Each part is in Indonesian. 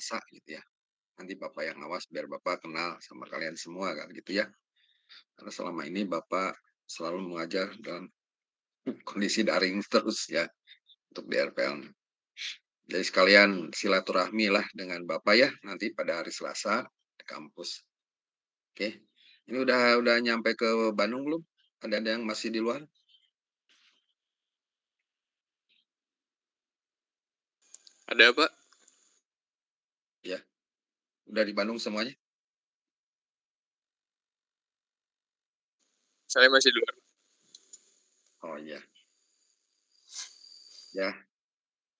Selasa gitu ya. Nanti Bapak yang awas biar Bapak kenal sama kalian semua kan gitu ya. Karena selama ini Bapak selalu mengajar dalam kondisi daring terus ya untuk di RPL. Jadi sekalian silaturahmi lah dengan Bapak ya nanti pada hari Selasa di kampus. Oke. Ini udah nyampe ke Bandung belum? Ada yang masih di luar? Ada, Pak. Ya, udah di Bandung semuanya? Saya masih di luar. Oh iya. Ya.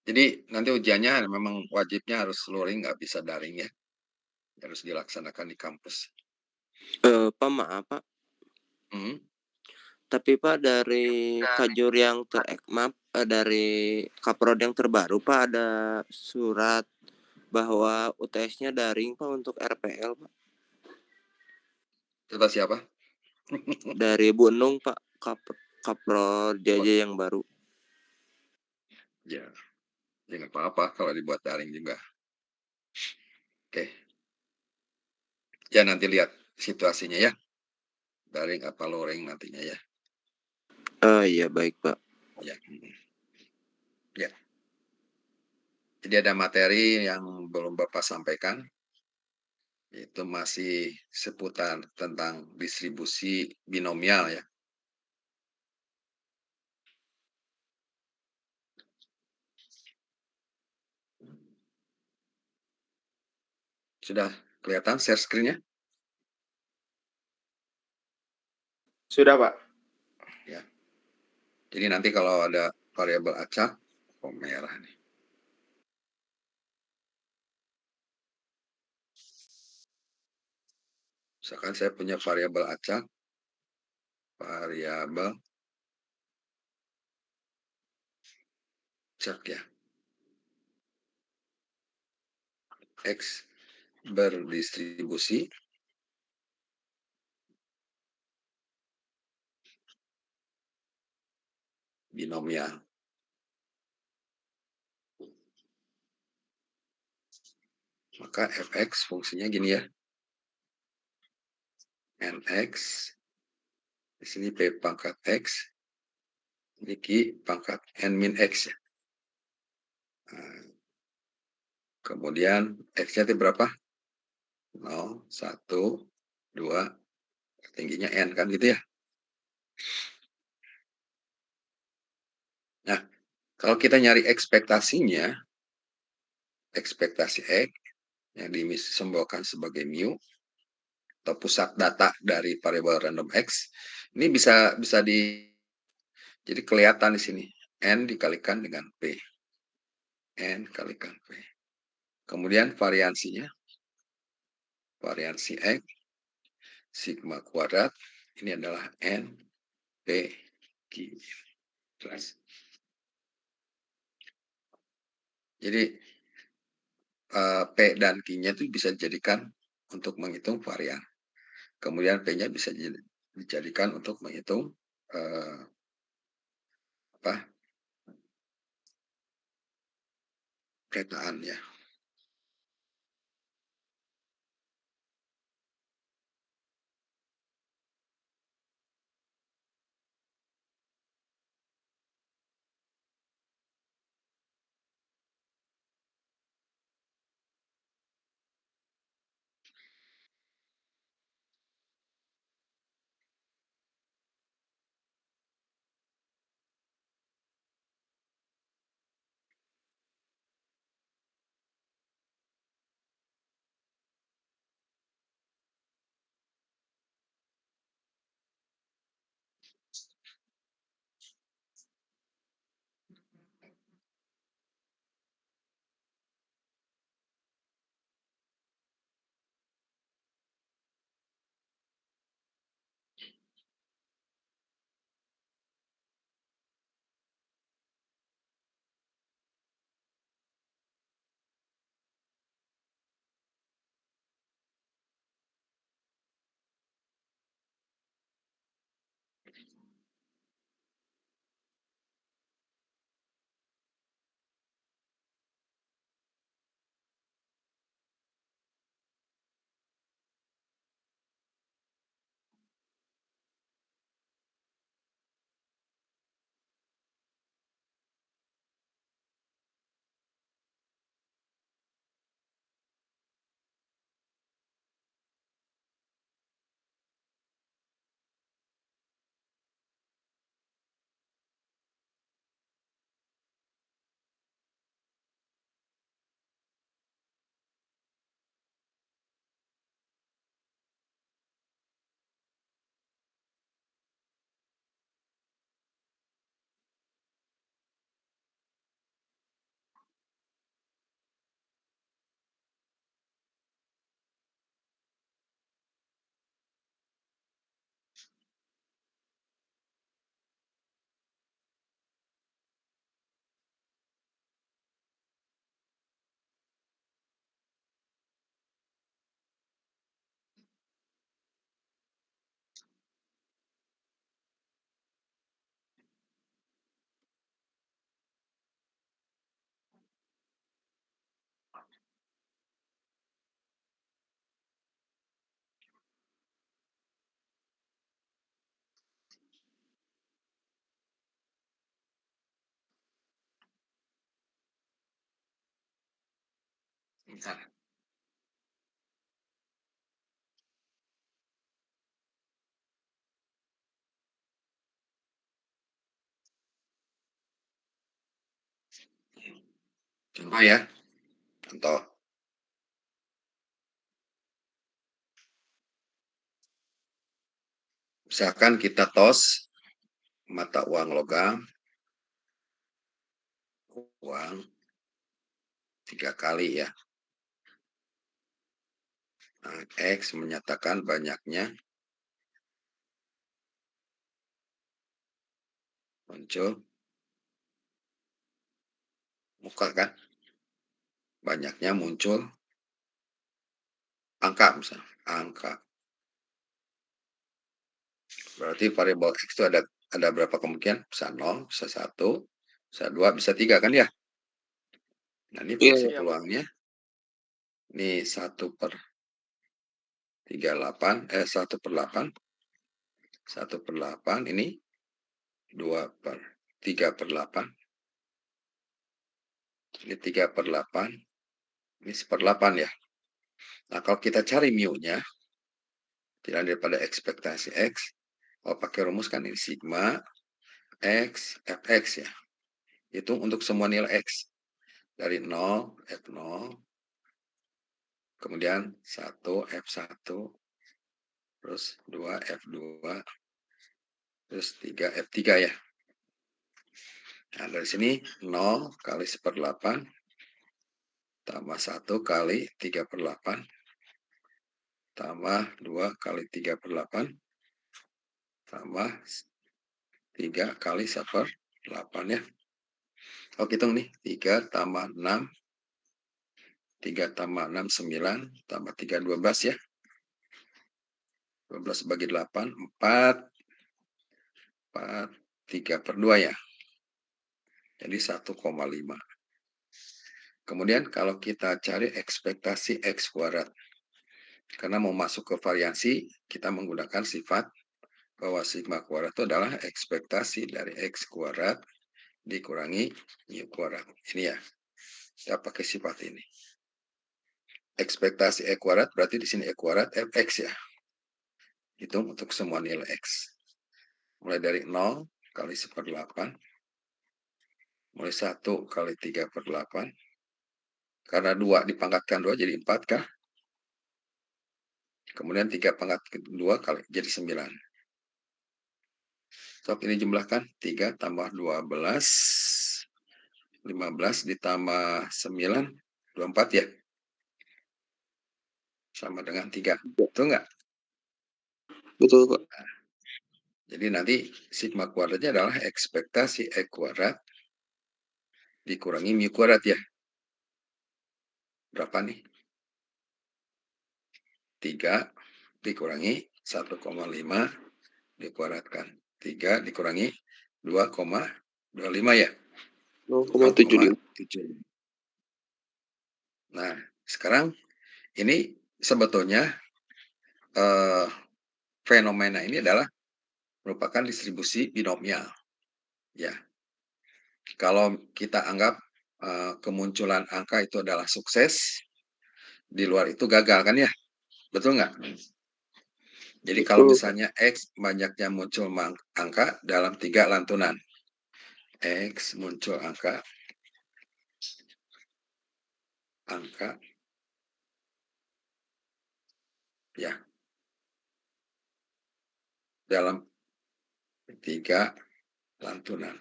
Jadi nanti ujiannya memang wajibnya harus luring, nggak bisa daring ya. Harus dilaksanakan di kampus. Pak, maaf Pak. Hmm. Tapi Pak dari Kajur yang dari Kaprod yang terbaru Pak ada surat bahwa UTS-nya daring Pak untuk RPL Pak. Kata siapa? Dari Bu Nung Pak, Kaprod JJ yang baru. Ya, ya nggak apa-apa kalau dibuat daring juga. Oke. Ya nanti lihat situasinya ya. Daring apa luring nantinya ya. Iya baik Pak. Ya. Ya. Jadi ada materi yang belum Bapak sampaikan. Itu masih seputar tentang distribusi binomial ya. Sudah kelihatan share screen-nya? Sudah, Pak. Ya. Jadi nanti kalau ada variabel acak, oh merah nih. Misalkan saya punya variabel acak, variabel acak ya. X berdistribusi binomial. Maka fx fungsinya gini ya. Nx, di sini p pangkat x, ini q pangkat n min x ya. Nah, kemudian x-nya itu berapa? 0, 1, 2, tingginya n kan gitu ya. Nah, kalau kita nyari ekspektasinya, ekspektasi x yang disimbolkan sebagai mu atau pusat data dari variabel random x, ini bisa jadi kelihatan di sini n dikalikan dengan p, n kalikan p. Kemudian variansinya, variansi x sigma kuadrat ini adalah n p q. Jelas. Jadi P dan Q-nya itu bisa dijadikan untuk menghitung varian. Kemudian P-nya bisa dijadikan untuk menghitung apa petaan ya. Nah, contoh ya, contoh. Misalkan kita tos mata uang logam, uang 3 kali ya. Nah, X menyatakan banyaknya muncul muka kan, banyaknya muncul angka misalnya, angka. Berarti variabel X itu ada berapa kemungkinan? Bisa 0, bisa 1, bisa 2, bisa 3 kan ya? Nah, ini fungsi Iya, Pak. peluangnya. Ini 1/38, 1/8, 1/8, ini 3/8, ini 3/8, ini 1/8 ya. Nah, kalau kita cari mu-nya, tidak daripada ekspektasi X, kalau pakai rumus kan ini sigma X, Fx ya. Hitung untuk semua nilai X. Dari 0, F0, kemudian 1, F1, terus 2, F2, terus 3, F3 ya. Nah, dari sini 0 kali 1/8 tambah 1 kali 3/8 tambah 2 kali 3/8 tambah 3 kali 1/8 ya. Oh, hitung nih. 3 tambah 6, 3 tambah 6, 9, tambah 3, 12 ya. 12 bagi 8, 4, 4, 3/2 ya. Jadi 1,5. Kemudian kalau kita cari ekspektasi X kuadrat. Karena mau masuk ke variansi, kita menggunakan sifat bahwa sigma kuadrat itu adalah ekspektasi dari X kuadrat dikurangi mu kuadrat. Ini ya, kita pakai sifat ini. Ekspektasi E kuadrat berarti di sini E kuadrat Fx ya. Hitung untuk semua nilai X. Mulai dari 0 kali 1/8, mulai 1 kali 3/8, karena 2 dipangkatkan 2 jadi 4 kah? Kemudian 3 pangkat 2 kali jadi 9. Sok ini jumlahkan 3 tambah 12, 15 ditambah 9, 24 ya. Sama dengan 3. Betul nggak? Betul, Pak. Jadi nanti sigma kuadratnya adalah ekspektasi E kuadrat dikurangi mu kuadrat ya. Berapa nih? 3 dikurangi 1,5 dikuadratkan. 3 dikurangi 2,25 ya. 0,75. 0,75. Nah, sekarang ini sebetulnya fenomena ini adalah merupakan distribusi binomial. Ya, kalau kita anggap kemunculan angka itu adalah sukses, di luar itu gagal kan ya, betul nggak? Jadi kalau Betul, Pak. misalnya X banyaknya muncul angka dalam 3 lantunan, X muncul angka ya dalam 3 lantunan.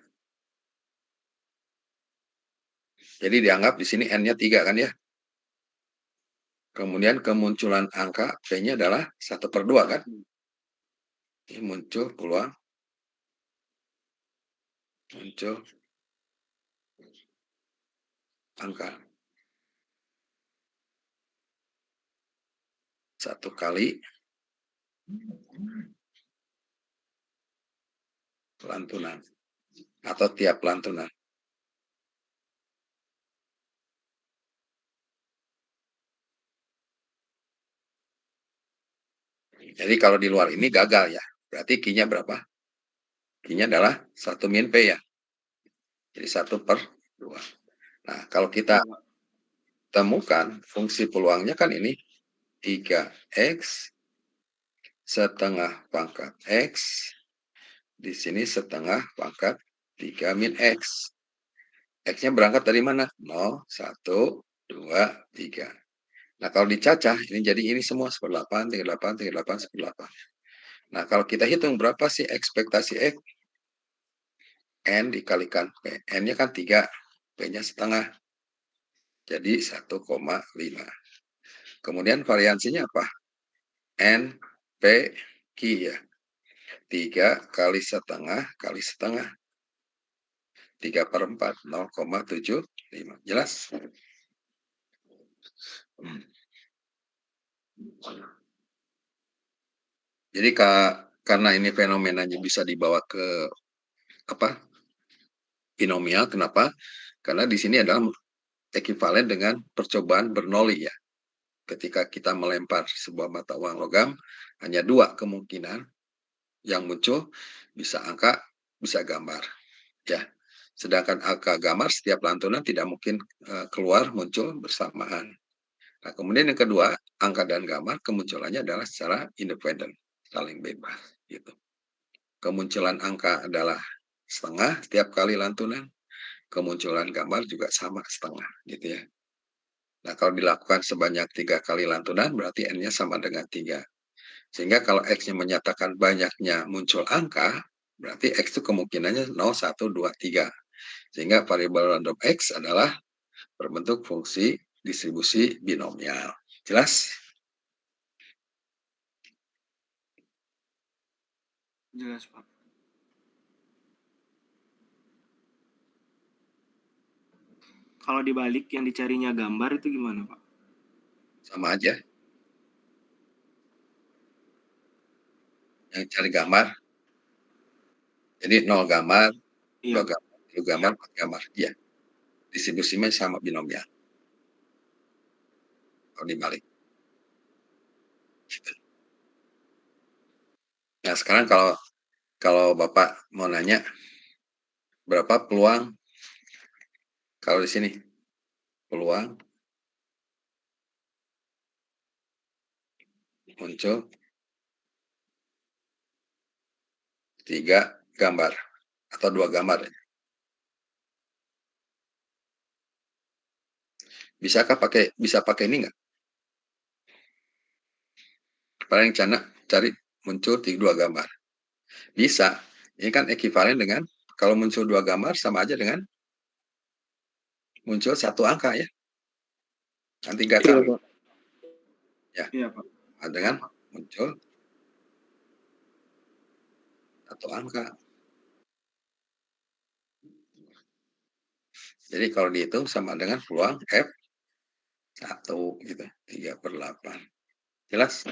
Jadi dianggap di sini N-nya 3 kan ya. Kemudian kemunculan angka P-nya adalah 1/2 kan. Ini muncul peluang, muncul angka 1 kali lantunan atau tiap lantunan. Jadi kalau di luar ini gagal ya. Berarti Q-nya berapa? Q-nya adalah 1 min P ya. Jadi 1/2. Nah, kalau kita temukan fungsi peluangnya kan ini 3x setengah pangkat x, di sini setengah pangkat 3 min x. X-nya berangkat dari mana? 0, 1, 2, 3. Nah, kalau dicacah, ini jadi ini semua 18, 38, 38, 18. Nah, kalau kita hitung berapa sih ekspektasi X? N dikalikan P. N-nya kan 3, P-nya setengah. Jadi 1,5. Kemudian variansinya apa? N, P, Q ya. 3 kali setengah kali setengah. 3/4, 0,75. Jelas? Jadi karena ini fenomenanya bisa dibawa ke apa? Binomial, kenapa? Karena di sini adalah ekuivalen dengan percobaan Bernoulli ya. Ketika kita melempar sebuah mata uang logam, hanya dua kemungkinan yang muncul, bisa angka, bisa gambar. Ya, sedangkan angka gambar setiap lantunan tidak mungkin keluar muncul bersamaan. Nah, kemudian yang kedua, angka dan gambar kemunculannya adalah secara independen, saling bebas. Gitu. Kemunculan angka adalah setengah setiap kali lantunan, kemunculan gambar juga sama setengah, gitu ya. Nah, kalau dilakukan sebanyak 3 kali lantunan, berarti N-nya sama dengan 3. Sehingga kalau X-nya menyatakan banyaknya muncul angka, berarti X itu kemungkinannya 0, 1, 2, 3. Sehingga variabel random X adalah berbentuk fungsi distribusi binomial. Jelas? Jelas, Pak. Kalau dibalik yang dicarinya gambar itu gimana, Pak? Sama aja. Yang cari gambar. Jadi 0 gambar, 2 Iya. gambar, 3 gambar, 4 gambar. Iya. Distribusinya sama binomial. Kalau dibalik. Gitu. Nah, sekarang kalau Bapak mau nanya berapa peluang kalau di sini peluang muncul 3 gambar atau 2 gambar. Bisa pakai ini enggak? Paling cari muncul 2 gambar. Bisa. Ini kan ekuivalen dengan kalau muncul 2 gambar sama aja dengan muncul 1 angka ya. Kan 3 Iya, kali. Pak. Ya. Iya, Pak. Dengan muncul 1 angka. Jadi kalau dihitung sama dengan peluang F1 gitu. 3/8. Jelas?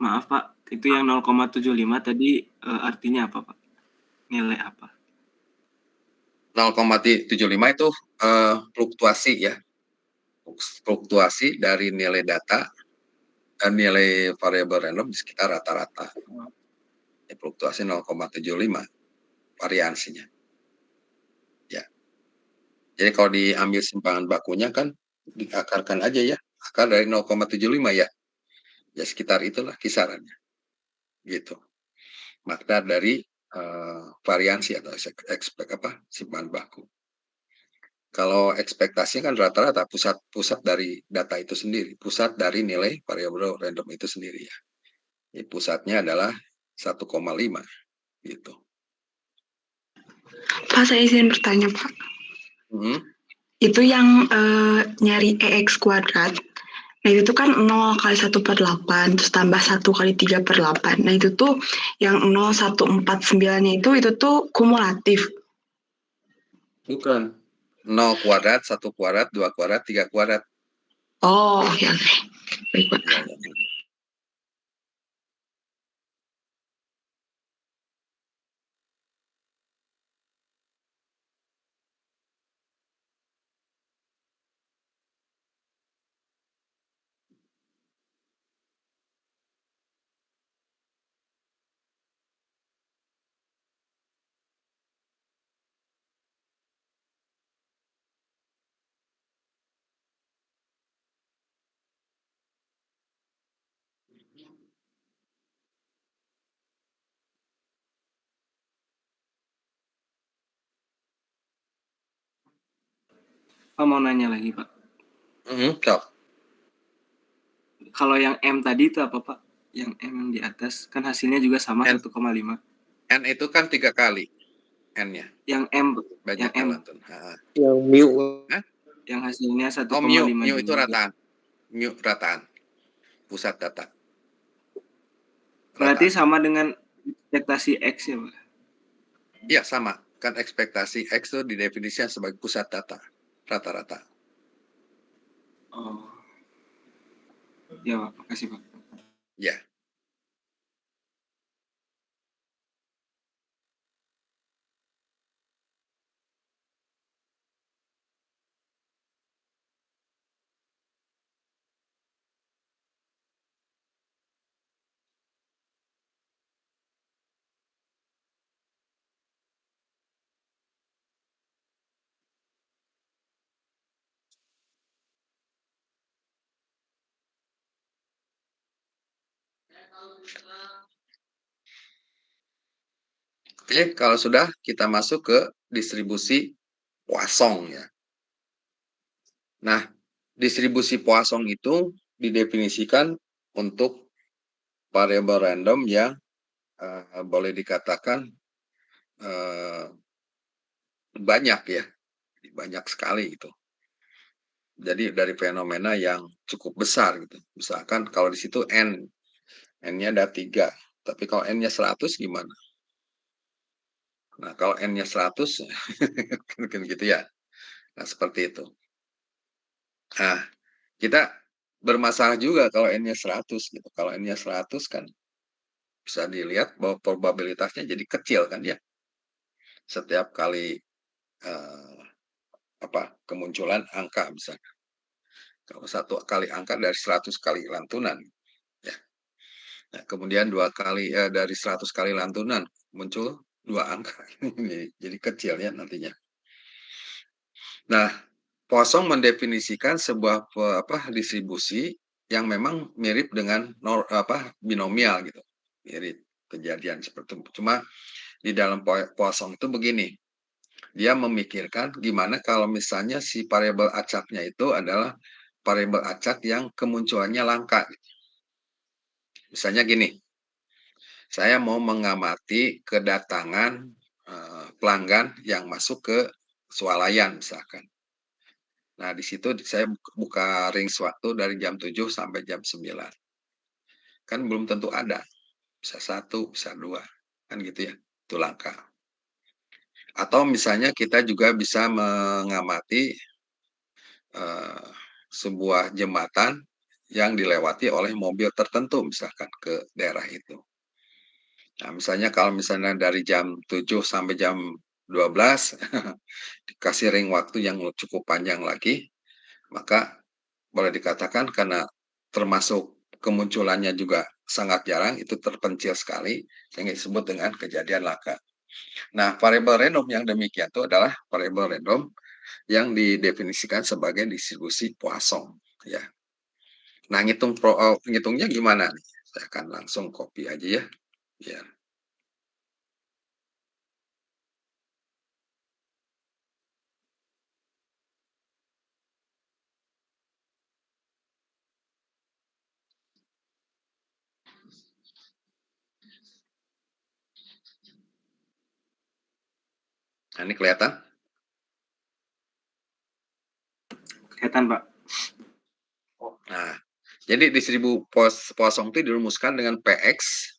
Maaf Pak, itu yang 0,75 tadi artinya apa Pak? Nilai apa? 0,75 itu fluktuasi ya, fluktuasi dari nilai data dan nilai variabel random di sekitar rata-rata. Ya, fluktuasi 0,75 variansinya. Ya. Jadi kalau diambil simpangan bakunya kan diakarkan aja ya, akar dari 0,75 ya. Ya sekitar itulah kisarannya. Gitu. Makna dari variansi atau simpangan baku. Kalau ekspektasinya kan rata-rata pusat dari data itu sendiri, pusat dari nilai variabel random itu sendiri ya. Jadi pusatnya adalah 1,5 gitu. Pak, saya izin bertanya Pak. Itu yang nyari EX kuadrat. Nah itu tuh kan 0 kali 1/8, terus tambah 1 kali 3/8. Nah itu tuh yang 0,149-nya itu tuh kumulatif. Bukan. 0 kuadrat, 1 kuadrat, 2 kuadrat, 3 kuadrat. Oh, oke. Baik, Pak. Ya. Pak mau nanya lagi Pak. Sok. Kalau yang M tadi itu apa Pak? Yang M yang di atas kan hasilnya juga sama 1,5. N itu kan 3 kali N-nya. Yang M, Banyak yang M. Yang mu. Yang hasilnya 1,5 mu itu juga. rataan. Mu rataan. Pusat data. Berarti sama dengan ekspektasi X ya Pak? Iya sama. Kan ekspektasi X itu didefinisikan sebagai pusat data. Rata-rata. Oh. Ya Pak, makasih Pak. Ya. Oke, kalau sudah kita masuk ke distribusi Poisson ya. Nah, distribusi Poisson itu didefinisikan untuk variabel random yang boleh dikatakan banyak ya, banyak sekali gitu. Jadi dari fenomena yang cukup besar gitu. Misalkan kalau di situ N-nya ada 3, tapi kalau N-nya 100 gimana? Nah, kalau N-nya 100 mungkin gitu ya. Nah, seperti itu. Nah, kita bermasalah juga kalau N-nya 100 gitu. Kalau N-nya 100 kan bisa dilihat bahwa probabilitasnya jadi kecil kan ya. Setiap kali kemunculan angka misalnya. Kalau 1 kali angka dari 100 kali lantunan ya. Nah, kemudian 2 kali dari 100 kali lantunan muncul 2 angka. Jadi kecil ya nantinya. Nah, Poisson mendefinisikan sebuah distribusi yang memang mirip dengan binomial gitu. Mirip kejadian seperti itu. Cuma di dalam Poisson itu begini. Dia memikirkan gimana kalau misalnya si variabel acaknya itu adalah variabel acak yang kemunculannya langka. Misalnya gini, saya mau mengamati kedatangan pelanggan yang masuk ke swalayan misalkan. Nah, di situ saya buka range waktu dari jam 7 sampai jam 9. Kan belum tentu ada. Bisa 1, bisa 2. Kan gitu ya. Itu langka. Atau misalnya kita juga bisa mengamati sebuah jembatan yang dilewati oleh mobil tertentu misalkan ke daerah itu. Nah, misalnya kalau misalnya dari jam 7 sampai jam 12 dikasih ring waktu yang cukup panjang lagi, maka boleh dikatakan karena termasuk kemunculannya juga sangat jarang, itu terpencil sekali, sehingga disebut dengan kejadian laka. Nah, variabel random yang demikian itu adalah variabel random yang didefinisikan sebagai distribusi Poisson, ya. Nah, ngitungnya gimana nih? Saya akan langsung copy aja ya, biar. Nah, ini kelihatan? Kelihatan, Pak. Nah, jadi distribusi Poisson itu dirumuskan dengan PX,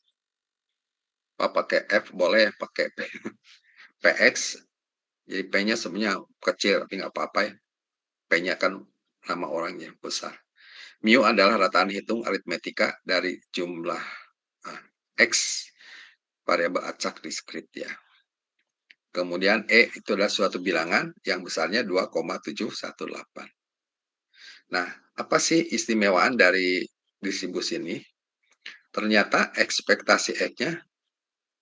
pakai F boleh, pakai P. PX, jadi P-nya sebenarnya kecil, tapi nggak apa-apa ya. P-nya kan nama orangnya besar. Mu adalah rataan hitung aritmetika dari jumlah X, variabel acak diskrit ya. Kemudian E itu adalah suatu bilangan yang besarnya 2,718. Nah, apa sih istimewaan dari distribusi ini? Ternyata ekspektasi X-nya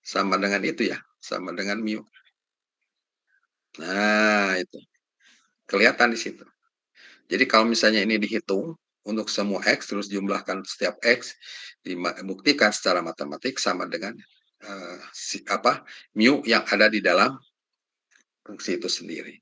sama dengan itu ya, sama dengan mu. Nah, itu kelihatan di situ. Jadi kalau misalnya ini dihitung untuk semua X, terus jumlahkan setiap X, dibuktikan secara matematik sama dengan mu yang ada di dalam fungsi itu sendiri.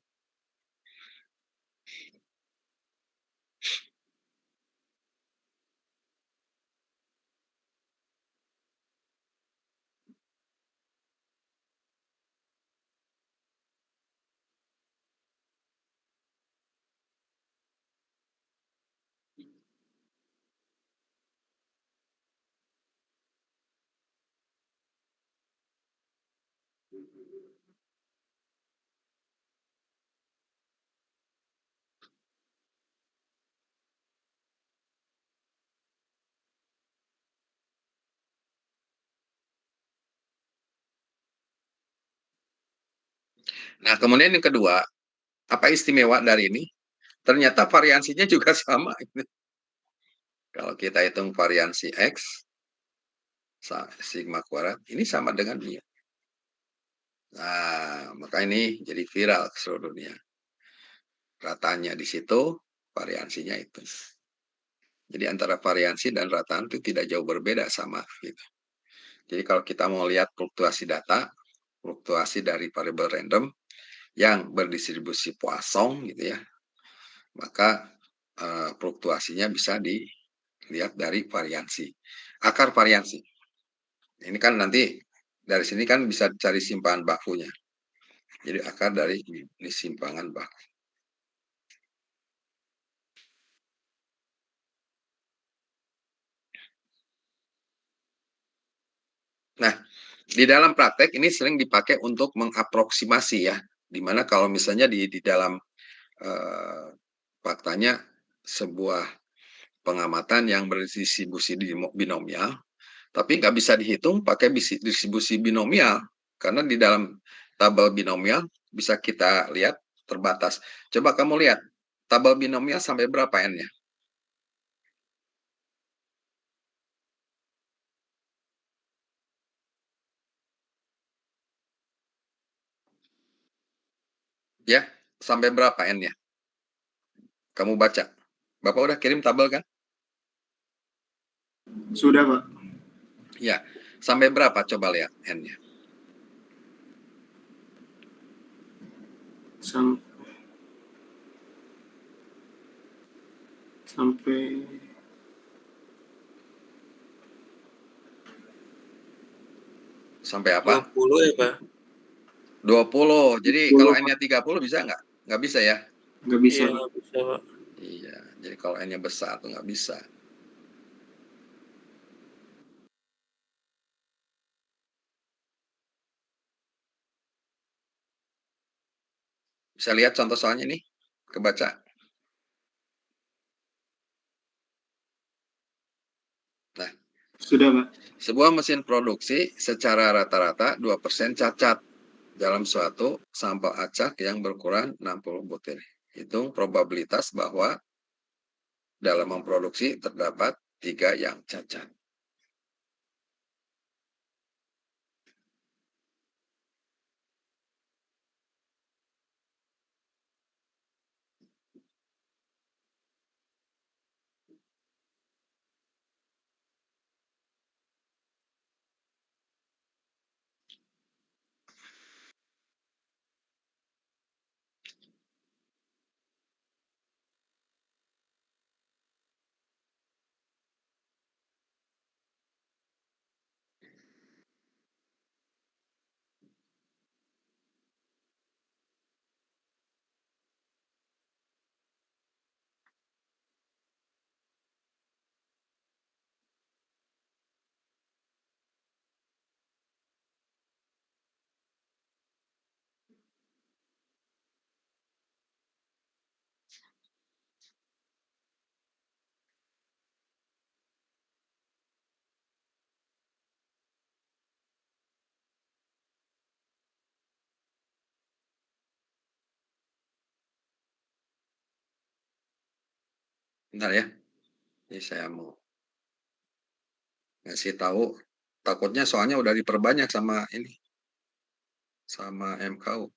Nah, kemudian yang kedua, apa istimewa dari ini? Ternyata variansinya juga sama. Kalau kita hitung variansi X, sigma kuadrat, ini sama dengan mu. Nah, maka ini jadi viral ke seluruh dunia. Ratanya di situ, variansinya itu. Jadi antara variansi dan rataan itu tidak jauh berbeda, sama gitu. Jadi kalau kita mau lihat fluktuasi data, fluktuasi dari variabel random yang berdistribusi Poisson gitu ya, maka fluktuasinya bisa dilihat dari variansi. Akar variansi. Ini kan nanti dari sini kan bisa cari simpangan bakunya. Jadi akar dari ini simpangan baku. Nah, di dalam praktek ini sering dipakai untuk mengaproksimasi ya. Dimana kalau misalnya di dalam faktanya sebuah pengamatan yang berdistribusi binomial, tapi nggak bisa dihitung pakai distribusi binomial, karena di dalam tabel binomial bisa kita lihat terbatas. Coba kamu lihat, tabel binomial sampai berapa n-nya? Ya, sampai berapa n-nya? Kamu baca. Bapak udah kirim tabel kan? Sudah, Pak. Ya, sampai berapa coba lihat n-nya? Sampai Sampai apa? 20 ya, Pak? 20. Jadi 20, kalau Pak. n-nya 30 bisa nggak? Nggak bisa ya? Nggak bisa, Iya, Pak. nggak bisa, Pak. Iya, jadi kalau n-nya besar tuh nggak bisa. Bisa lihat contoh soalnya nih, kebaca. Nah, Sudah, Pak. sebuah mesin produksi secara rata-rata 2% cacat dalam suatu sampel acak yang berukuran 60 butir. Hitung probabilitas bahwa dalam memproduksi terdapat 3 yang cacat. Bentar ya, ini saya mau ngasih tahu. Takutnya soalnya udah diperbanyak sama ini, sama MKU.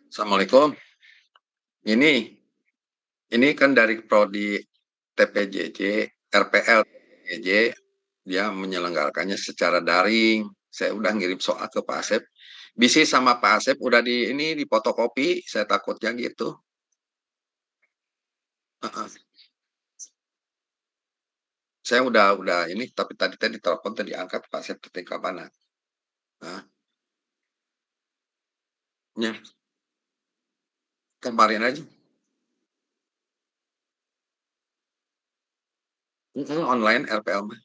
Assalamualaikum. Ini kan dari prodi TPJJ, RPL TPJJ, dia menyelenggarakannya secara daring. Saya udah ngirim soal ke Pak Asep. Bisi sama Pak Asep udah di ini di fotokopi, saya takutnya gitu. Heeh. Saya udah ini, tapi tadi telepon tadi angkat Pak Asep ketika mana? Nah, ya, kemarin aja. Online RPL mah.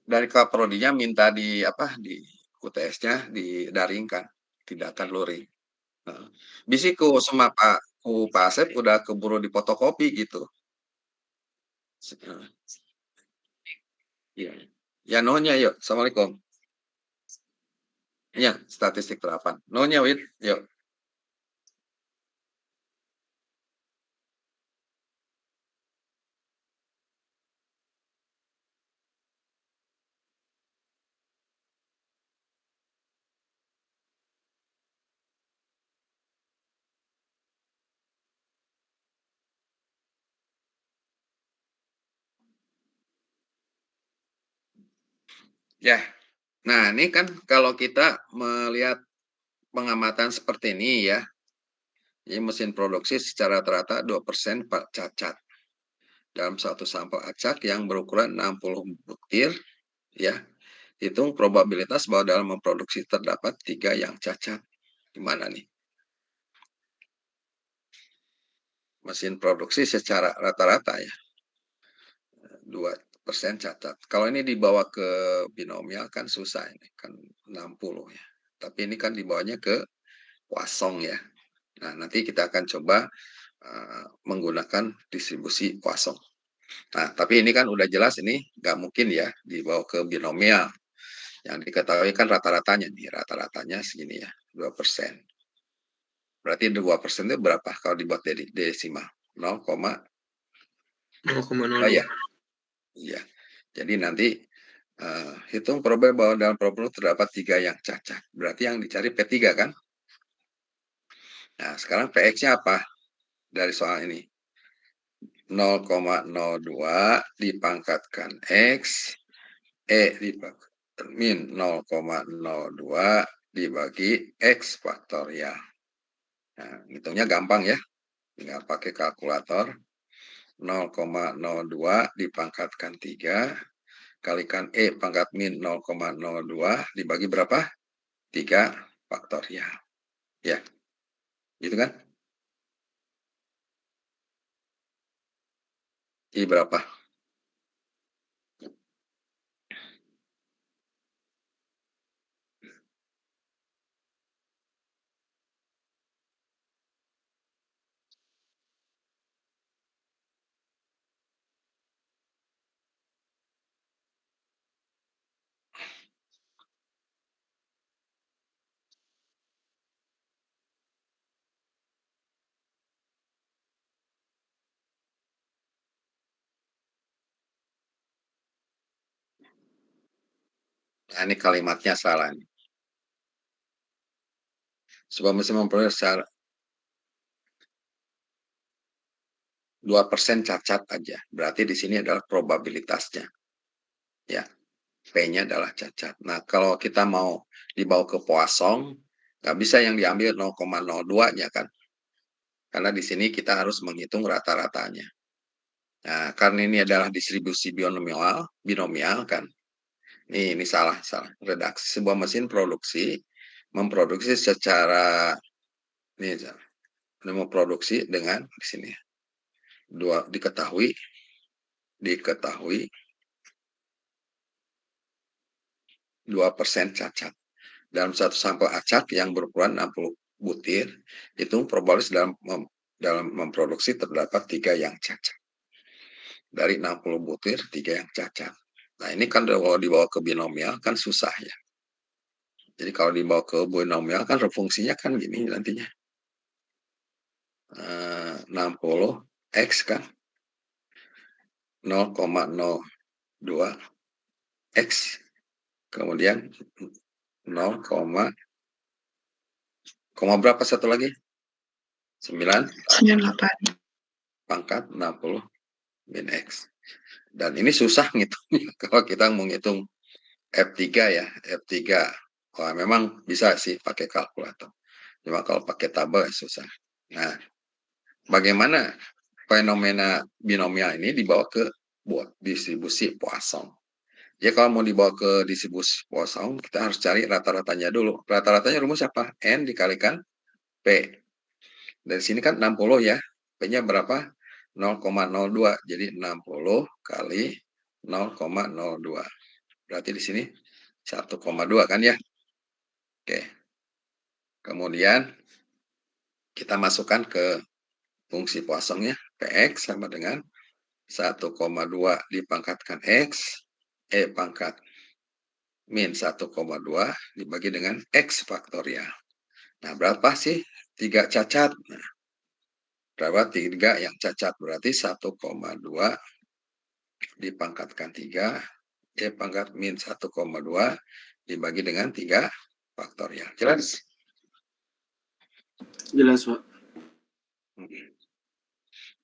Dari Kaprodinya minta di apa di UTS-nya didaringkan, tidak akan luring. Heeh. Bisi sama Pak Asep udah keburu difotokopi gitu. Heeh. Iya. Ya nuhun nya, yuk. Assalamualaikum. Iya, statistik terapan. Nuhun nya, Wid. Yuk. Ya. Nah, ini kan kalau kita melihat pengamatan seperti ini ya, ini mesin produksi secara rata-rata 2% cacat dalam satu sampel acak yang berukuran 60 butir ya. Hitung probabilitas bahwa dalam memproduksi terdapat 3 yang cacat. Gimana nih? Mesin produksi secara rata-rata ya, 2% cacat. Kalau ini dibawa ke binomial kan susah ini, kan 60 ya. Tapi ini kan dibawanya ke Poisson ya. Nah, nanti kita akan coba menggunakan distribusi Poisson. Nah, tapi ini kan udah jelas ini nggak mungkin ya dibawa ke binomial. Yang diketahui kan rata-ratanya nih, rata-ratanya segini ya, 2%. Berarti 2% itu berapa kalau dibuat dari desimal? 0,02 0,02. ya. Iya. Jadi nanti hitung probabilitas bahwa dalam problem terdapat 3 yang cacat. Berarti yang dicari P3 kan? Nah, sekarang PX-nya apa dari soal ini? 0,02 dipangkatkan X, dipangkatkan min 0,02 dibagi X faktorial. Nah, hitungnya gampang ya. Tinggal pakai kalkulator. 0,02 dipangkatkan 3 kalikan pangkat min 0,02 dibagi berapa? 3 faktorial. Ya, gitu kan? I berapa? Nah, ini kalimatnya salah nih. Sebuah mesin memperoleh secara 2% cacat aja. Berarti di sini adalah probabilitasnya. Ya, P-nya adalah cacat. Nah, kalau kita mau dibawa ke Poisson, nggak bisa yang diambil 0,02-nya kan. Karena di sini kita harus menghitung rata-ratanya. Nah, karena ini adalah distribusi binomial kan. Ini salah. Redaksi sebuah mesin memproduksi secara memproduksi dengan di sini diketahui 2% cacat. Dalam satu sampel acak yang berukuran 60 butir, itu probabilitas dalam memproduksi terdapat 3 yang cacat. Dari 60 butir, 3 yang cacat. Nah, ini kan kalau dibawa ke binomial kan susah ya. Jadi kalau dibawa ke binomial kan fungsinya kan gini nantinya. 60 X kan 0,02 X kemudian 0, berapa satu lagi? 9 98. pangkat 60 min X. Dan ini susah ngitungnya kalau kita mau ngitung F3 ya, F3. Wah, memang bisa sih pakai kalkulator. Cuma kalau pakai tabel ya susah. Nah, bagaimana fenomena binomial ini dibawa ke distribusi Poisson? Ya kalau mau dibawa ke distribusi Poisson, kita harus cari rata-ratanya dulu. Rata-ratanya rumus apa? N dikalikan P. Dari sini kan 60 ya. P-nya berapa? 0,02. Jadi 60 kali 0,02. Berarti di sini 1,2 kan ya. Oke. Kemudian kita masukkan ke fungsi Poissonnya. Px sama dengan 1,2 dipangkatkan X. Pangkat min 1,2 dibagi dengan X faktorial. Nah, berapa sih 3 cacat? Nah, berapa 3 yang cacat? Berarti 1,2 dipangkatkan 3, pangkat min 1,2 dibagi dengan 3 faktorial. Jelas? Jelas, Pak.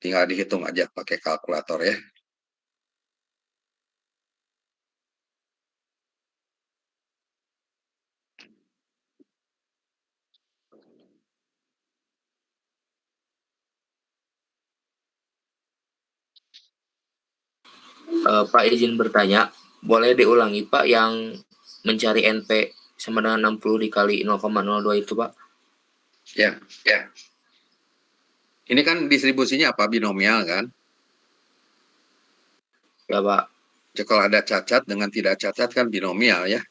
Tinggal dihitung aja pakai kalkulator ya. Pak izin bertanya, boleh diulangi Pak yang mencari NP sama dengan 60 dikali 0,02 itu Pak? Ya. Ini kan distribusinya apa? Binomial kan? Ya Pak. Jadi kalau ada cacat dengan tidak cacat kan binomial ya.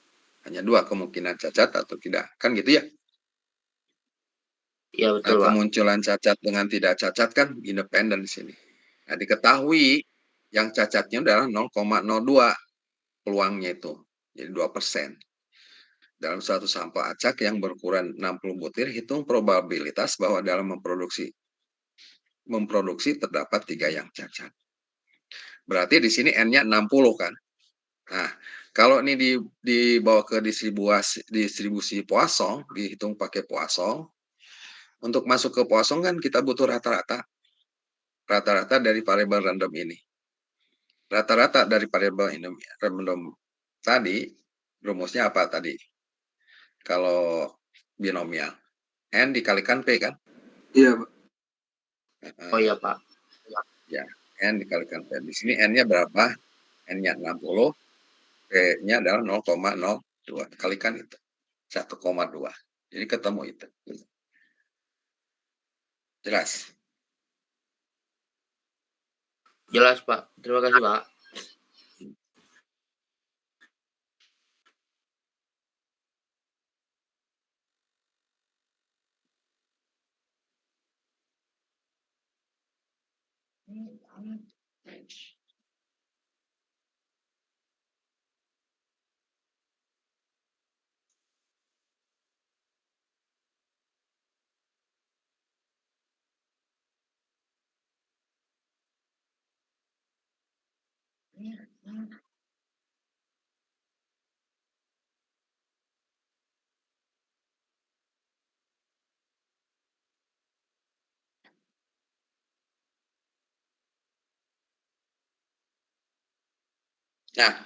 Hanya 2 kemungkinan cacat atau tidak. Kan gitu ya. Ya betul Pak. Kemunculan cacat dengan tidak cacat kan independen di sini. Nah, diketahui yang cacatnya adalah 0,02 peluangnya itu. Jadi 2%. dalam suatu sampel acak yang berukuran 60 butir, hitung probabilitas bahwa dalam memproduksi terdapat 3 yang cacat. Berarti di sini N-nya 60 kan. Nah, kalau ini dibawa ke distribusi Poisson, dihitung pakai Poisson. Untuk masuk ke Poisson kan kita butuh rata-rata dari variabel random ini. Rata-rata dari variabel ini random tadi, rumusnya apa tadi? Kalau binomial, N dikalikan P kan? Iya, Pak. Oh iya Pak. Ya, N dikalikan P. Di sini N-nya berapa? N-nya 60, P-nya adalah 0,02. Kalikan itu, 1,2. Jadi ketemu itu. Jelas? Jelas Pak. Terima kasih Pak. Nah,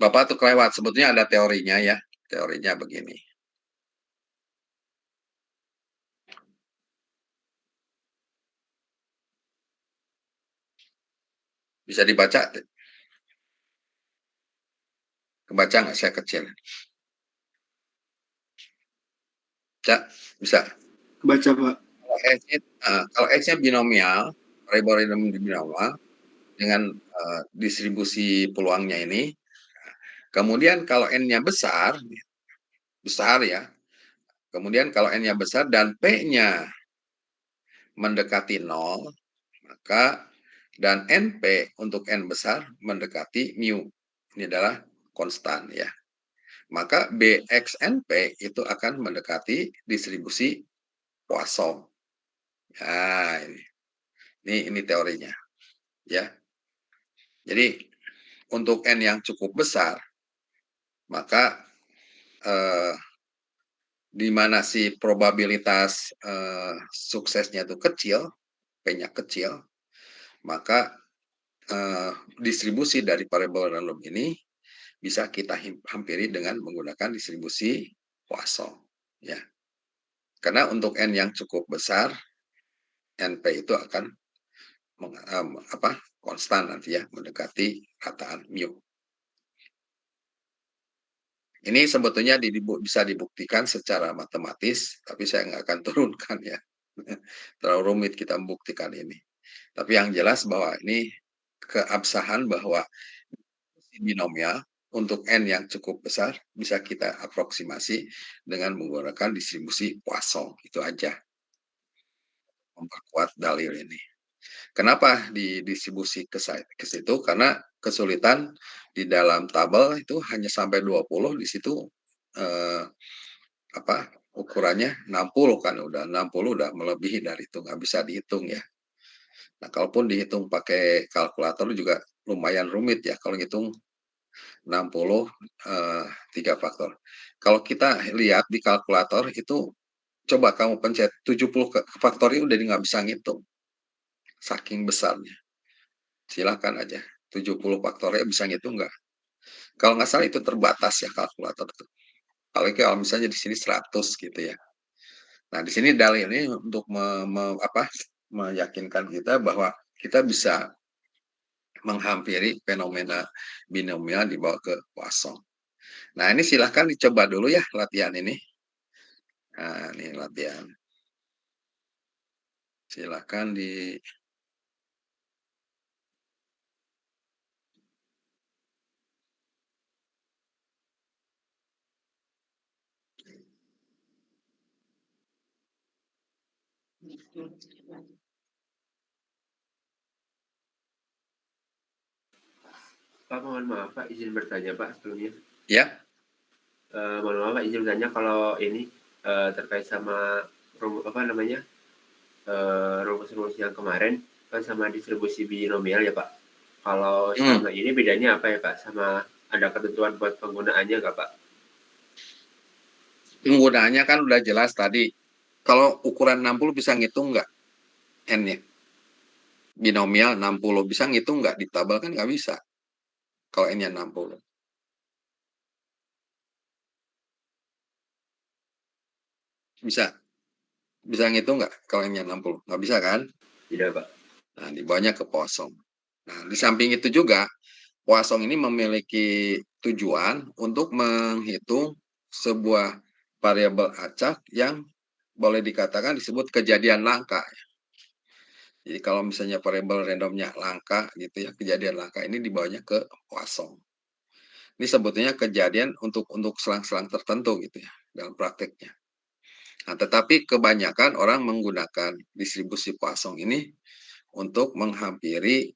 Bapak tuh kelewat, sebetulnya ada teorinya ya. Teorinya begini. Bisa dibaca? Kebaca nggak saya kecil? Cak, bisa. Baca, Pak. Kalau X-nya binomial, variabel random binomial, dengan distribusi peluangnya ini, kemudian kalau N-nya besar ya, kemudian kalau N-nya besar dan P-nya mendekati 0, maka dan NP untuk N besar mendekati mu. Ini adalah konstan ya. Maka BXNP itu akan mendekati distribusi Poisson. Nah, ini teorinya ya. Jadi untuk N yang cukup besar, maka di mana si probabilitas suksesnya itu kecil, P-nya kecil, maka distribusi dari variabel random ini bisa kita hampiri dengan menggunakan distribusi Poisson. Ya. Karena untuk N yang cukup besar, NP itu akan konstan nanti ya, mendekati rataan mu. Ini sebetulnya bisa dibuktikan secara matematis, tapi saya nggak akan turunkan ya. Terlalu rumit kita membuktikan ini. Tapi yang jelas bahwa ini keabsahan bahwa binomial untuk N yang cukup besar bisa kita aproksimasi dengan menggunakan distribusi Poisson. Itu aja. Memperkuat dalil ini. Kenapa didistribusi ke situ? Karena kesulitan di dalam tabel itu hanya sampai 20, di situ ukurannya 60 kan, udah 60 udah melebihi dari itu, nggak bisa dihitung ya. Nah, kalaupun dihitung pakai kalkulator juga lumayan rumit ya kalau ngitung 60 3 faktor. Kalau kita lihat di kalkulator itu coba kamu pencet 70 faktornya udah nggak bisa ngitung. Saking besarnya. Silakan aja. 70 faktornya bisa ngitung nggak? Kalau nggak salah itu terbatas ya kalkulator itu. Apalagi kalau misalnya di sini 100 gitu ya. Nah, di sini dalil ini untuk meyakinkan kita bahwa kita bisa menghampiri fenomena binomial dibawa ke Poisson. Nah, ini silahkan dicoba dulu ya latihan ini. Nah, ini latihan. Silahkan di Pak, mohon maaf Pak, izin bertanya Pak sebelumnya. ya. Mohon maaf Pak, izin bertanya kalau ini terkait sama rumus-rumus yang kemarin kan sama distribusi binomial ya Pak. Kalau selama ini bedanya apa ya Pak? Sama ada ketentuan buat penggunaannya nggak Pak? Penggunaannya kan udah jelas tadi. Kalau ukuran 60 bisa ngitung nggak N-nya? Binomial 60 bisa ngitung nggak? Di tabel kan nggak bisa. Kalau N-nya 60. Bisa. Bisa ngitung nggak kalau N-nya 60? Nggak bisa kan? Tidak Pak. Nah, di bawahnya ke Poisson. Nah, di samping itu juga, Poisson ini memiliki tujuan untuk menghitung sebuah variabel acak yang boleh dikatakan disebut kejadian langka. Jadi kalau misalnya variabel randomnya langka gitu ya, kejadian langka ini dibawanya ke Poisson. Ini sebetulnya kejadian untuk selang-selang tertentu gitu ya dalam prakteknya. Nah, tetapi kebanyakan orang menggunakan distribusi Poisson ini untuk menghampiri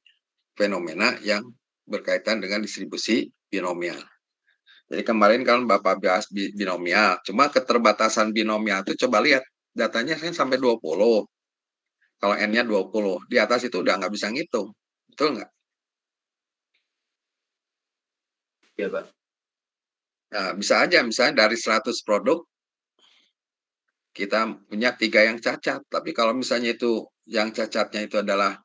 fenomena yang berkaitan dengan distribusi binomial. Jadi kemarin kan Bapak bahas binomial, cuma keterbatasan binomial itu coba lihat datanya kan sampai 20. Kalau N-nya 20, di atas itu udah nggak bisa ngitung. Betul nggak? Iya Pak. Nah, bisa aja misalnya dari 100 produk, kita punya 3 yang cacat. Tapi kalau misalnya itu yang cacatnya itu adalah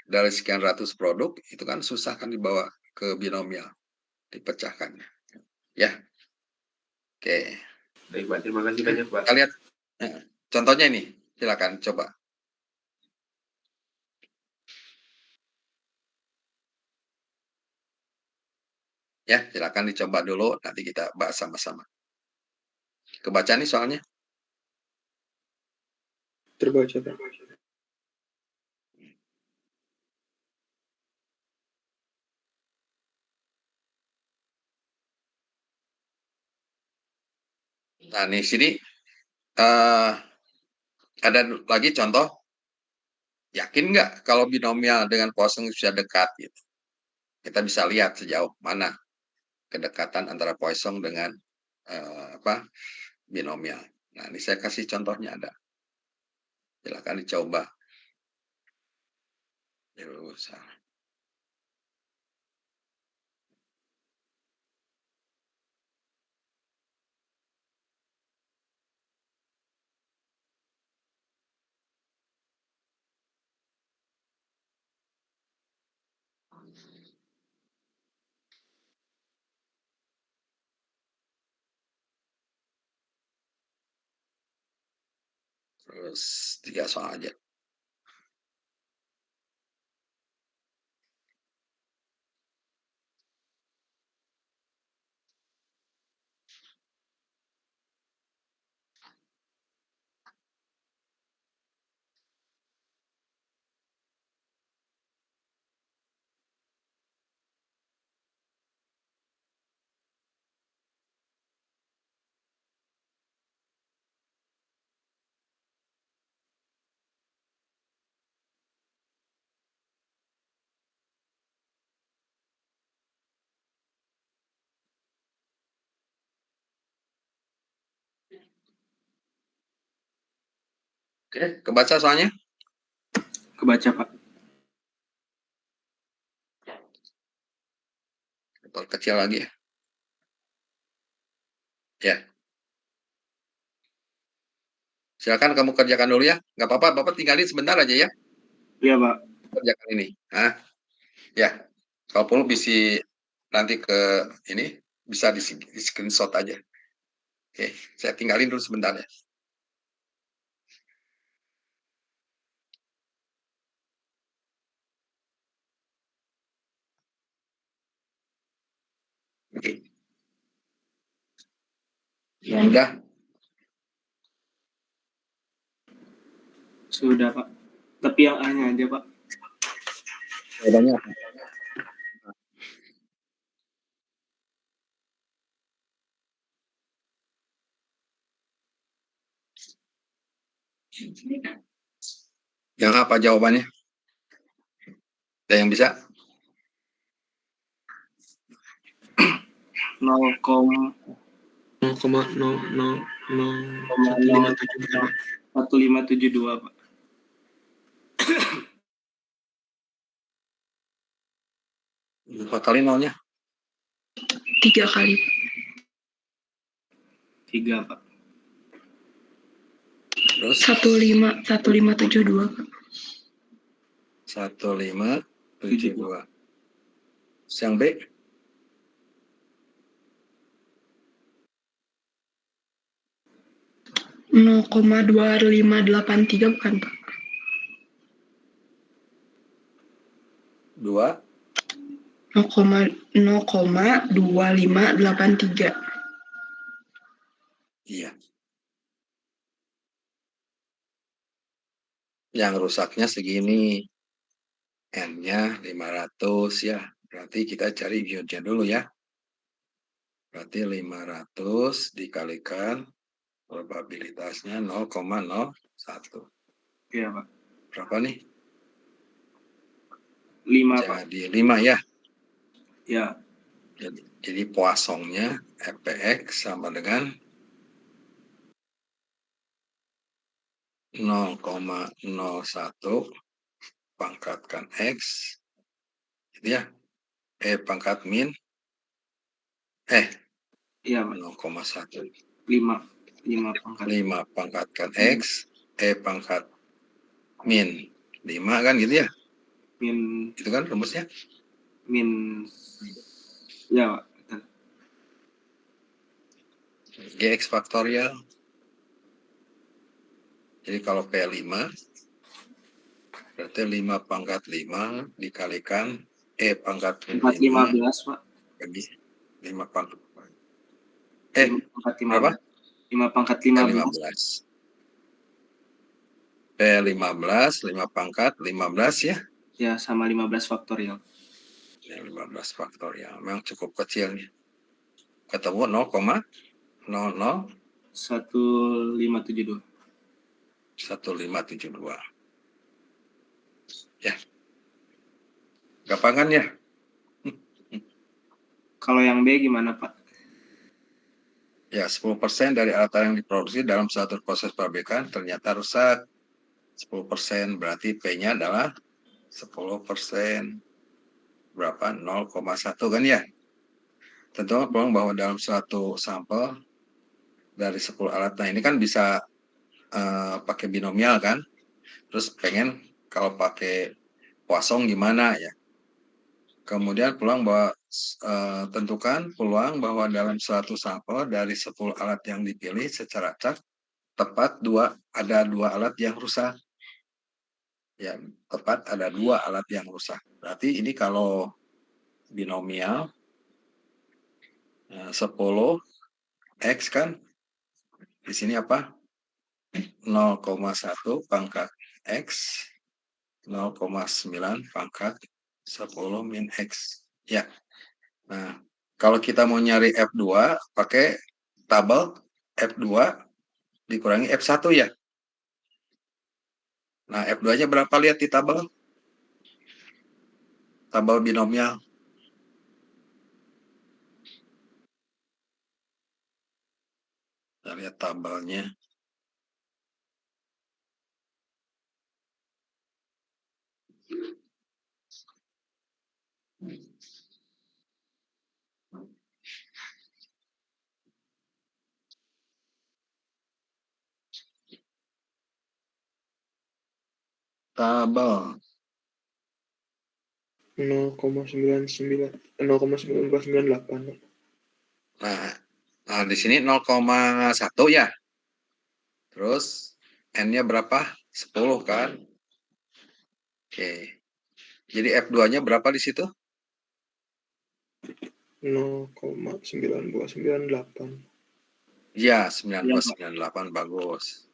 dari sekian ratus produk, itu kan susah kan dibawa ke binomial, dipecahkannya. Ya, oke. Baik Pak, terima kasih banyak Pak. Kita lihat contohnya ini, silakan coba. Ya, silakan dicoba dulu, nanti kita bahas sama-sama. Kebaca nih soalnya. Terbaca Pak. Nah, di sini ada lagi contoh. Yakin nggak kalau binomial dengan Poisson sudah dekat gitu? Kita bisa lihat sejauh mana kedekatan antara Poisson dengan binomial. Nah, ini saya kasih contohnya ada. Silakan dicoba. Terus 3 soal aja. Oke, kebaca soalnya? Kebaca Pak. Kecil lagi ya. Ya. Silakan kamu kerjakan dulu ya. Nggak apa-apa, Bapak tinggalin sebentar aja ya. Iya Pak. Kerjakan ini. Ya. Kalau perlu bisa nanti ke ini, bisa di screenshot aja. Oke, saya tinggalin dulu sebentar ya. Oke. Ya udah. Sudah Pak. Tapi yang A-nya aja Pak. Jawabannya apa? Yang apa jawabannya? Ada yang bisa? 0, 0,00157 Pak. 1572 Pak. Berapa kali nolnya? 3 kali. 3 Pak. Terus 1572 Pak. 1572. Yang B? 0,2583 bukan Pak? 2 0,2583. Iya. Yang rusaknya segini. N-nya 500 ya. Berarti kita cari unitnya dulu ya. Berarti 500 dikalikan probabilitasnya 0,01. Iya Pak. Berapa nih? 5 Pak. Jadi 5 ya. Ya. Jadi Poissonnya FPX sama dengan 0,01 pangkatkan X. Jadi ya, pangkat min. Iya Pak. 0,1. 5 pangkat. 5 pangkatkan X. Pangkat min 5 kan gitu ya. Min. Itu kan rumusnya. Min. Ya Pak. GX faktorial. Jadi kalau P5 berarti 5 pangkat 5 dikalikan pangkat 15 Pak. bagi 5 pangkat 5 pangkat 15. berapa? 5 pangkat 15. P15 5 pangkat 15 ya. Ya sama 15 faktorial. Ya 15 faktorial. Memang cukup kecil nih. Ketemu 0,00 1572. 1572. Ya. Gapangan ya. Kalau yang B gimana Pak? Ya, 10% dari alat yang diproduksi dalam suatu proses pabrikan ternyata rusak. 10% berarti P-nya adalah 10%. Berapa? 0,1 kan ya? Tentunya peluang bahwa dalam suatu sampel dari 10 alat, nah ini kan bisa pakai binomial kan? Terus pengen kalau pakai Poisson gimana ya? Kemudian peluang bahwa tentukan peluang bahwa dalam suatu sampel dari 10 alat yang dipilih secara acak tepat ada dua alat yang rusak. Ya, tepat ada 2 alat yang rusak. Berarti ini kalau binomial 10 X kan di sini apa? 0,1 pangkat X 0,9 pangkat 10 min X. Ya. Nah, kalau kita mau nyari F2 pakai tabel F2 dikurangi F1 ya. Nah, F2-nya berapa lihat di tabel? Tabel binomial. Kita lihat tabelnya. Tabel 0,1998. Nah, di sini 0,1 ya. Terus N-nya berapa? 10 kan? Oke. Jadi F2-nya berapa di situ? 0,9298. Ya, 9298 bagus.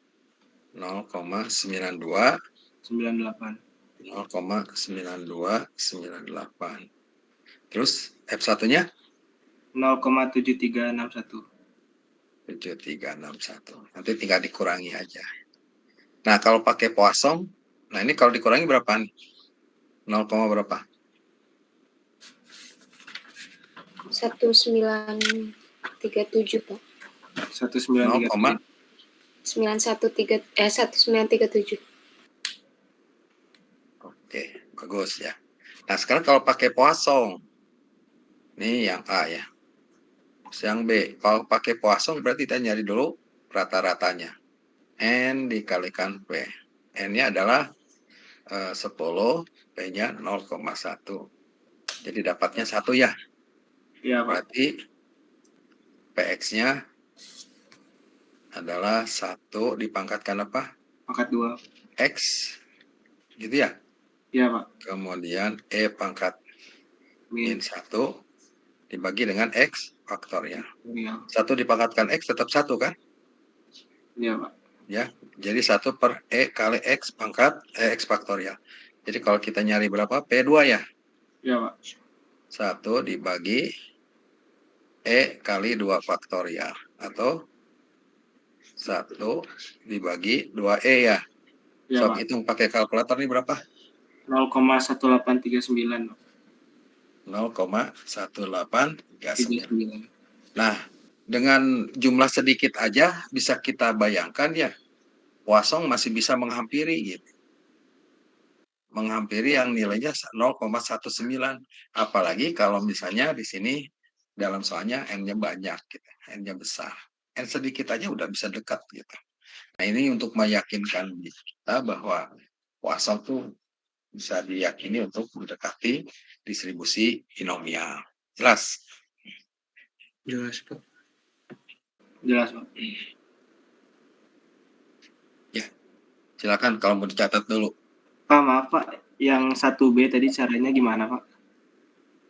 0,92 98. 0,9298. Terus F1-nya 0,7361. 7361. Nanti tinggal dikurangi aja. Nah, kalau pakai Poisson, nah ini kalau dikurangi berapa nih? 0, berapa? 1937 Pak. 1937. 1937. Oke, bagus ya. Nah, sekarang kalau pakai Poisson, ini yang A ya. Terus yang B, kalau pakai Poisson berarti kita nyari dulu rata-ratanya. N dikalikan P. N-nya adalah 10, P-nya 0,1. Jadi dapatnya 1 ya. Iya, Pak. Berarti PX-nya adalah 1 dipangkatkan apa? Pangkat 2. X. Gitu ya. Iya, Pak. Kemudian E pangkat min Min. 1 dibagi dengan X faktorial. Iya. 1 dipangkatkan X tetap 1 kan? Iya, Pak. Ya, jadi 1 per E kali X pangkat X faktorial. Jadi kalau kita nyari berapa? P2 ya? Iya, Pak. 1 dibagi E kali 2 faktorial. Atau 1 dibagi 2E ya? Iya, Sob Pak. hitung pakai kalkulator ini berapa? 0,1839, Pak. 0,1839. 39. Nah, dengan jumlah sedikit aja bisa kita bayangkan ya, Poisson masih bisa menghampiri gitu. Menghampiri yang nilainya 0,19. Apalagi kalau misalnya di sini dalam soalnya N-nya banyak gitu, N-nya besar. N sedikit aja udah bisa dekat gitu. Nah, ini untuk meyakinkan kita bahwa Poisson tuh bisa diyakini untuk mendekati distribusi binomial. Jelas? Jelas, Pak. Jelas, Pak. Ya, silakan kalau mau dicatat dulu. Pak, maaf, Pak. Yang 1B tadi caranya gimana, Pak?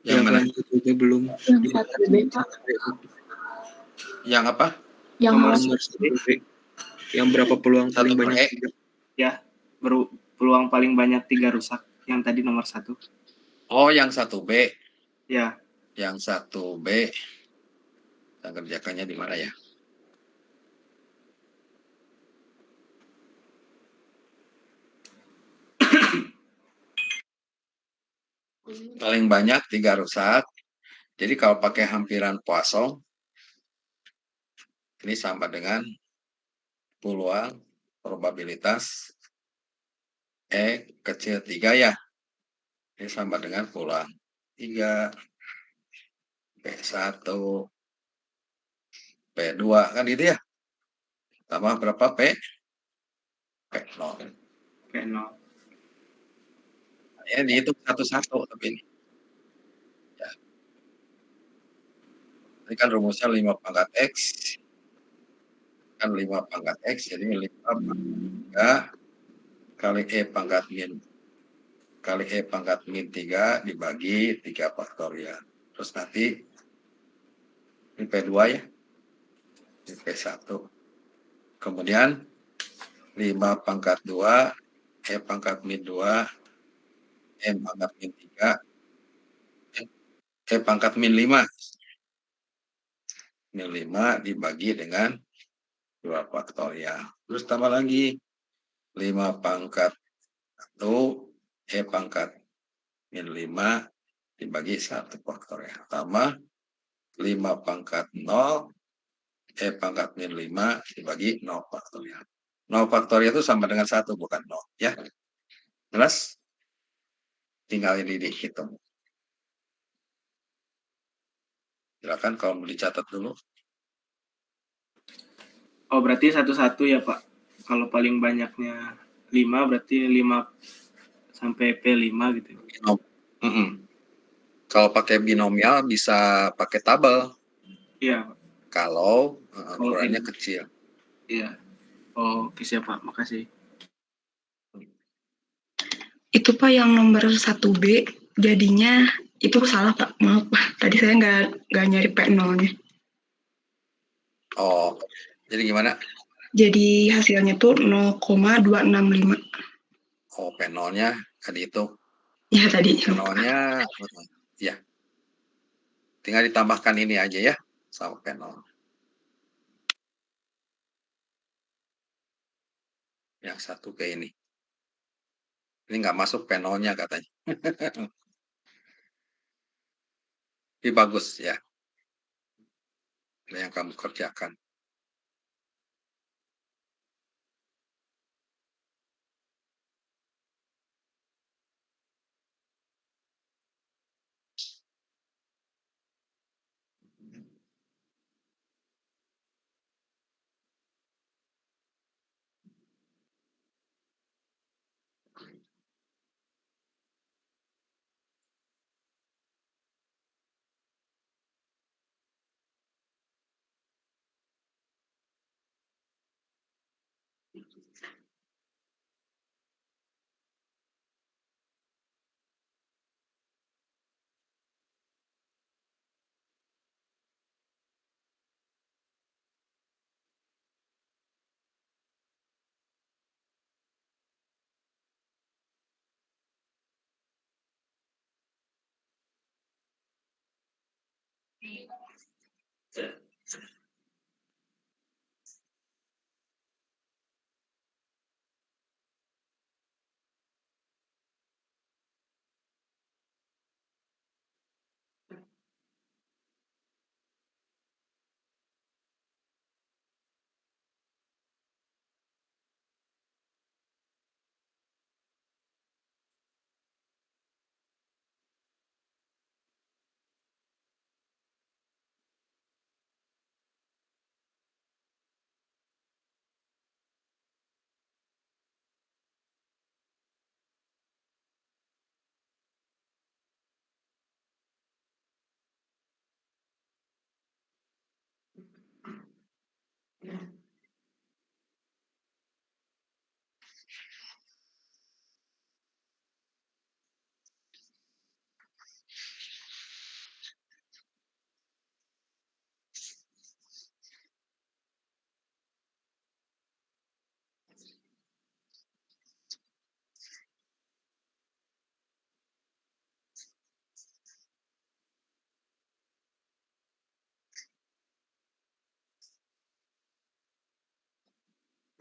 Yang mana? Belum. Yang 1B, Pak. Yang apa? Yang Nomor nomor 1B. Yang berapa peluang 1 paling per banyak? E. Ya, peluang paling banyak 3 rusak. Yang tadi nomor 1. Oh, yang 1B. Ya. Yang 1B. Kita kerjakannya di mana ya? Paling banyak 3 rusak. Jadi kalau pakai hampiran Poisson, ini sama dengan peluang probabilitas E kecil 3 ya. Ini sama dengan peluang 3, P1, P2 kan gitu ya. Tambah berapa P? P0. P0. Ya dihitung satu-satu tapi ini. Ya. Ini kan rumusnya 5 pangkat X. Kan 5 pangkat X, jadi 5 pangkat 3 kali E pangkat min. Kali E pangkat min 3 dibagi 3 faktorial. Terus nanti ini P2 ya. Ini P1. Kemudian 5 pangkat 2, E pangkat min 2, E pangkat min 3, E pangkat min 5. Min 5 dibagi dengan 2 faktorial. Terus tambah lagi 5 pangkat 1, E pangkat min 5 dibagi 1 faktorial. Tambah 5 pangkat 0, E pangkat min 5 dibagi 0 faktorial. 0 faktorial itu sama dengan 1, bukan 0. Ya. Jelas? Tinggal ini dihitung. Silakan kalau mau dicatat dulu. Oh, berarti satu-satu ya, Pak. Kalau paling banyaknya 5, berarti 5 sampai P5 gitu. Kalau pakai binomial bisa pakai tabel. Iya, Pak. Kalau ukurannya N. kecil. Iya. Oh, oke, siap, Pak. Makasih. Itu Pak yang nomor 1B jadinya itu salah Pak, maaf Pak. Tadi saya nggak nyari P0-nya. Oh, jadi gimana? Jadi hasilnya tuh 0,265. Oh, P0-nya tadi itu. Ya tadi. P0-nya, ya. Tinggal ditambahkan ini aja ya, sama P0. Yang satu ke ini. Ini nggak masuk P0-nya katanya. Ini bagus ya. Yang kamu kerjakan.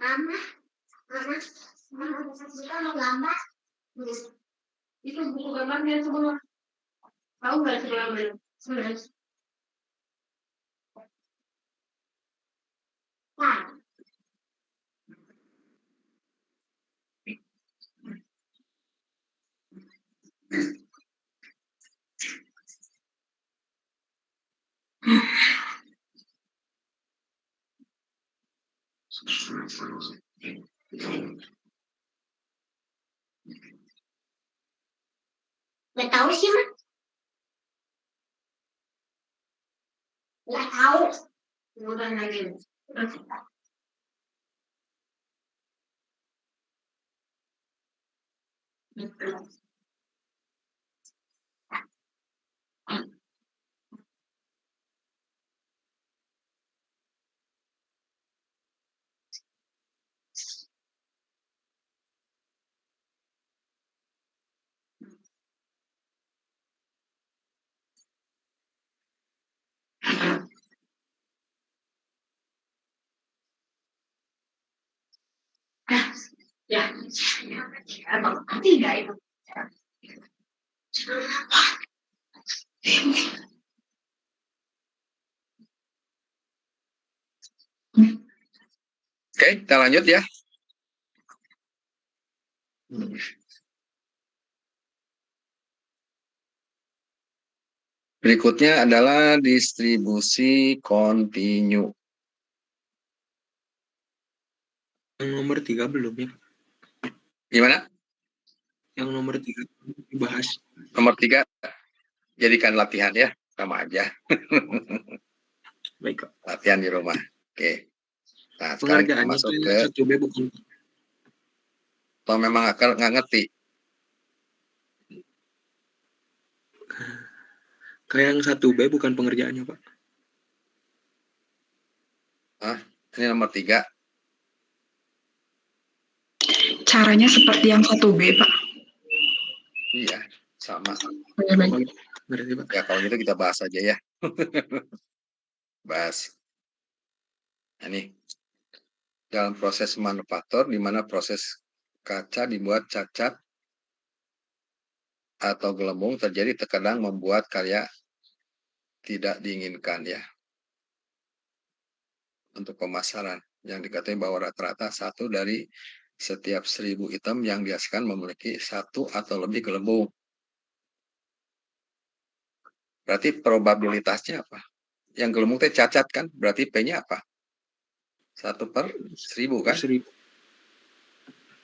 Mama, kita mau gambar. Itu buku gambarnya semua. Tahu nggak sebenarnya? Sebenarnya. Nah, nggak tahu sih, Mak. Nggak tahu. Udah lagi. Ya, emang tidak itu. Oke, kita lanjut ya. Berikutnya adalah distribusi kontinu. Yang nomor 3 belum ya? Gimana? Yang nomor 3 dibahas. Nomor 3, jadikan latihan ya, sama aja. Baik, Kak. Latihan di rumah. Oke. Nah, sekarang kita Pengerjaannya masuk itu ke, 1B bukan. atau memang akal nggak ngerti. Kayak yang 1B bukan pengerjaannya, Pak. Ini nomor 3. Caranya seperti yang 1B, Pak. Iya, sama. Berarti, Pak. Ya, kalau gitu kita bahas aja ya. Bahas. Nah, ini. Dalam proses manufaktur, di mana proses kaca dibuat cacat atau gelembung terjadi, terkadang membuat karya tidak diinginkan ya. Untuk pemasaran, yang dikatakan bahwa rata-rata 1 dari setiap 1000 item yang dihasilkan memiliki 1 atau lebih gelembung. Berarti probabilitasnya apa? Yang gelembung itu cacat kan? Berarti P-nya apa? 1/1000 kan? 1000.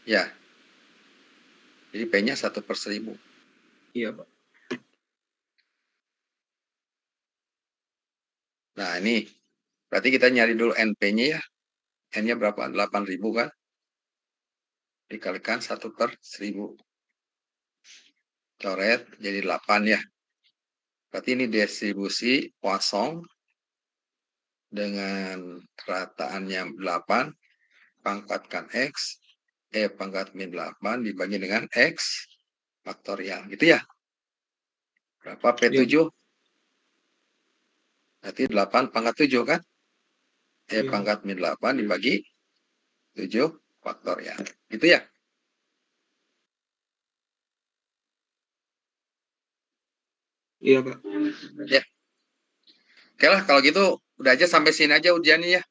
Ya. Jadi P-nya 1/1000. Iya, Pak. Nah, ini berarti kita nyari dulu NP-nya ya. N-nya berapa? 8000 kan? dikalikan 1/1000. Coret jadi 8 ya. Berarti ini distribusi Poisson dengan rataannya 8, pangkatkan X, pangkat min 8 dibagi dengan X faktorial. Gitu ya. Berapa P7? Berarti 8 pangkat 7 kan? Pangkat min 8 dibagi 7 faktorial. Gitu ya. Iya, Pak. Ya. Oke lah, kalau gitu udah aja sampai sini aja ujiannya ya.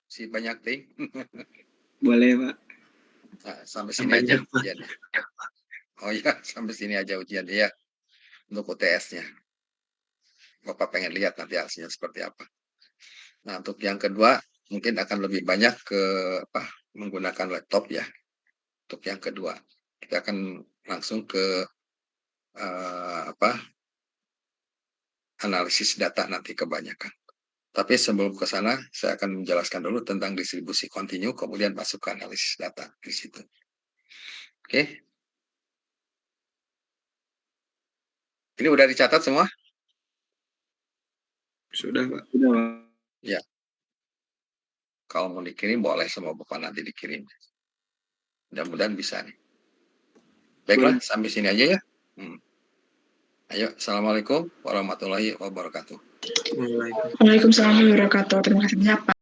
Si banyak ting. Boleh, Pak. Nah, sampai sini aja ujiannya. Oh iya, sampai sini aja ujiannya ya. Untuk UTS-nya. Bapak pengen lihat nanti hasilnya seperti apa. Nah, untuk yang kedua mungkin akan lebih banyak ke menggunakan laptop ya. Untuk yang kedua, kita akan langsung ke analisis data nanti kebanyakan. Tapi sebelum ke sana, saya akan menjelaskan dulu tentang distribusi kontinu, kemudian masuk ke analisis data di situ. Oke. Ini udah dicatat semua? Sudah, Pak. Sudah, Pak. Ya. Kalau mau dikirim, boleh sama Bapak nanti dikirim. Mudah-mudahan bisa nih. Baiklah, sampai sini aja ya. Ayo, Assalamualaikum warahmatullahi wabarakatuh. Waalaikumsalam warahmatullahi wabarakatuh. Terima kasih banyak, Pak.